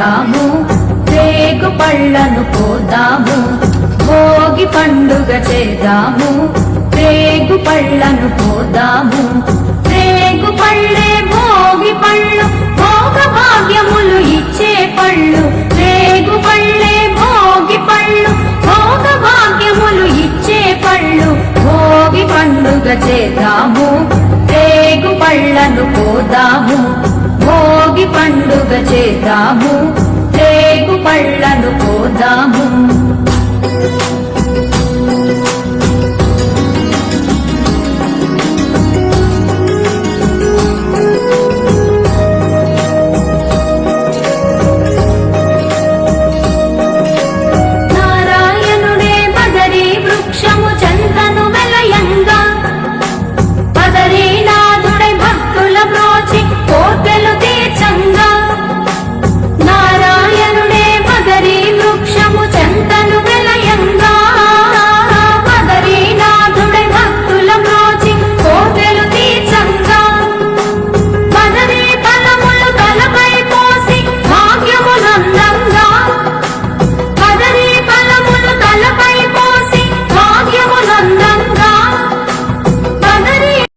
చేద్దాము, రేగు పళ్ళను కోద్దాము. భోగి పండుగ చేద్దాము, రేగు పళ్ళను కోద్దాము. రేగు పళ్ళే భోగి పళ్ళు, భోగ భాగ్యములు ఇచ్చే పళ్ళు. రేగు పళ్ళే భోగి పళ్ళు, భోగ భాగ్యములు ఇచ్చే పళ్ళు. భోగి పండుగ చేద్దాము, రేగు పళ్ళను కోద్దాము. భోగి పండుగ చేద్దాము, రేగు పళ్ళను కోద్దాము.